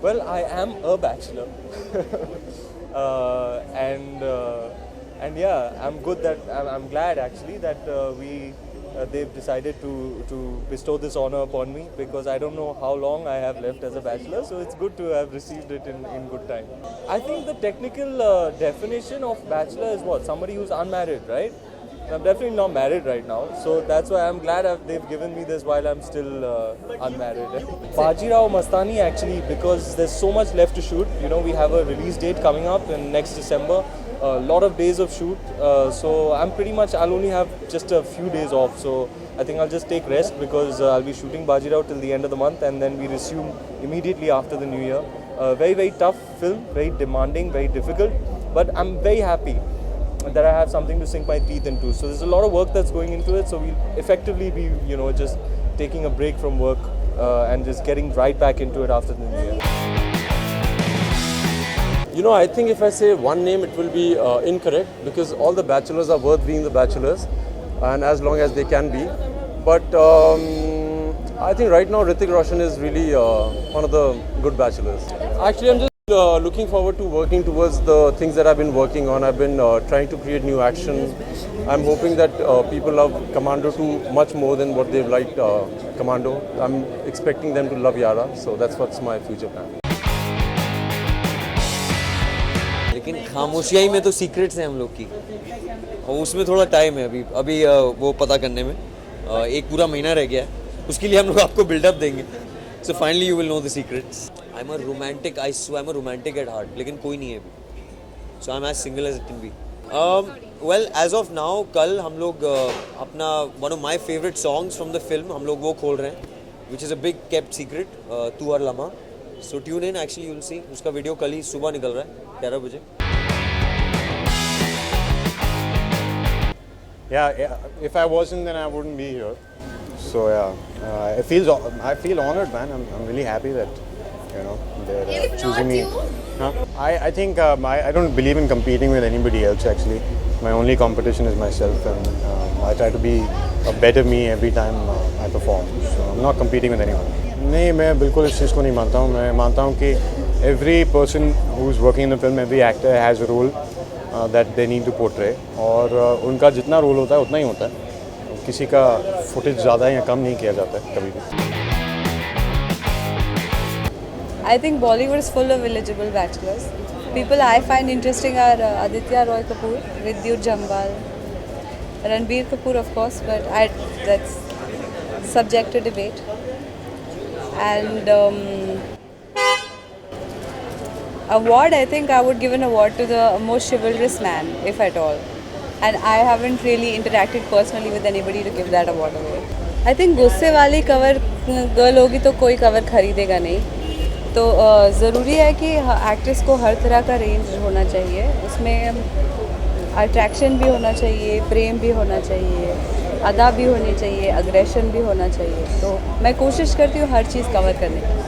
Well, I am a bachelor, and yeah, I'm good that I'm glad actually that they've decided to bestow this honor upon me, because I don't know how long I have left as a bachelor, so it's good to have received it in good time. I think the technical definition of bachelor is what? Somebody who's unmarried, right? I'm definitely not married right now, so that's why I'm glad they've given me this while I'm still unmarried. Bajirao Mastani, actually, because there's so much left to shoot. You know, we have a release date coming up in next December. A lot of days of shoot, so I'll only have just a few days off. So I think I'll just take rest, because I'll be shooting Bajirao till the end of the month, and then we resume immediately after the new year. Very, very tough film, very demanding, very difficult, but I'm very happy that I have something to sink my teeth into. So there's a lot of work that's going into it. So we'll effectively be, just taking a break from work and just getting right back into it after the new year. I think if I say one name, it will be incorrect, because all the bachelors are worth being the bachelors, and as long as they can be. But I think right now Hrithik Roshan is really one of the good bachelors. Actually, I'm just looking forward to working towards the things that I've been working on. I've been trying to create new action. I'm hoping that people love Commando 2 much more than what they've liked Commando. I'm expecting them to love Yara, so that's what's my future plan. लेकिन खामोशियाई में तो secrets हैं हम लोग की, और उसमें थोड़ा टाइम है अभी वो पता करने में। एक पूरा महीना रह गया है, उसके लिए हम लोग आपको बिल्डअप देंगे। So finally you will know the secrets. I am a romantic at heart, लेकिन कोई नहीं है अभी। So I am as single as it can be. Well, as of now कल हम लोग अपना one of my favourite songs from the film हम लोग वो खोल रहे हैं, which is a big kept secret, Tu Aur Lamha. So tune in, actually you will see. उसका वीडियो कल ही सुबह निकल रहा है 11 बजे। Yeah, if I wasn't, then I wouldn't be here. So yeah, I feel honored, man. I'm really happy that they're choosing me. I think I don't believe in competing with anybody else. Actually, my only competition is myself, and I try to be a better me every time I perform. So I'm not competing with anyone. नहीं, मैं बिल्कुल इस चीज़ को नहीं मानता हूँ। मैं मानता हूँ कि every person who's working in the film, every actor has a role that they need to portray, और उनका जितना रोल होता है उतना ही होता है। किसी का फुटेज ज़्यादा या कम नहीं किया जाता है कभी भी। I think Bollywood is full of eligible bachelors. People I find interesting are Aditya Roy Kapoor, Vidyut Jambal, Ranbir Kapoor of course, but that's subject to debate. And award, I think I would give an award to the most chivalrous man, if at all. And I haven't really interacted personally with anybody to give that award away. I think गुस्से वाली cover girl होगी तो कोई cover खरीदेगा नहीं, तो ज़रूरी है कि एक्ट्रेस को हर तरह का रेंज होना चाहिए। उसमें अट्रैक्शन भी होना चाहिए, प्रेम भी होना चाहिए, अदा भी होनी चाहिए, अग्रेशन भी होना चाहिए। तो मैं कोशिश करती हूँ हर चीज़ कवर करने की।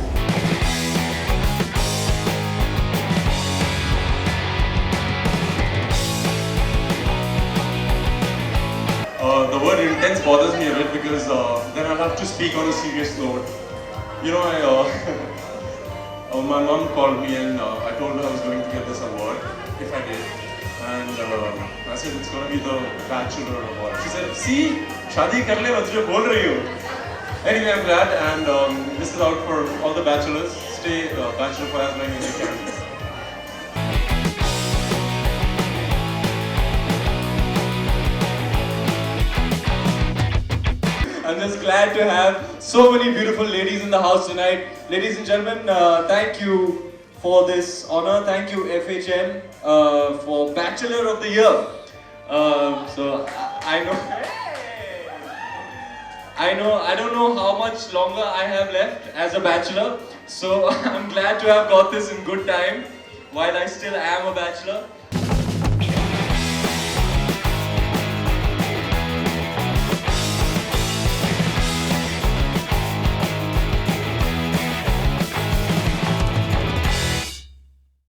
The word intense bothers me a bit, because then I'll have to speak on a serious note. My mom called me and I told her I was going to get this award if I did. And I said it's going to be the Bachelor Award. She said, see, शादी कर ले, मैं तुझे बोल रही हूँ. Anyway, I'm glad, and this is out for all the bachelors. Stay bachelor for as long as you can. I'm just glad to have so many beautiful ladies in the house tonight. Ladies and gentlemen, thank you for this honor. Thank you FHM for Bachelor of the Year. So I don't know how much longer I have left as a bachelor. So I'm glad to have got this in good time while I still am a bachelor.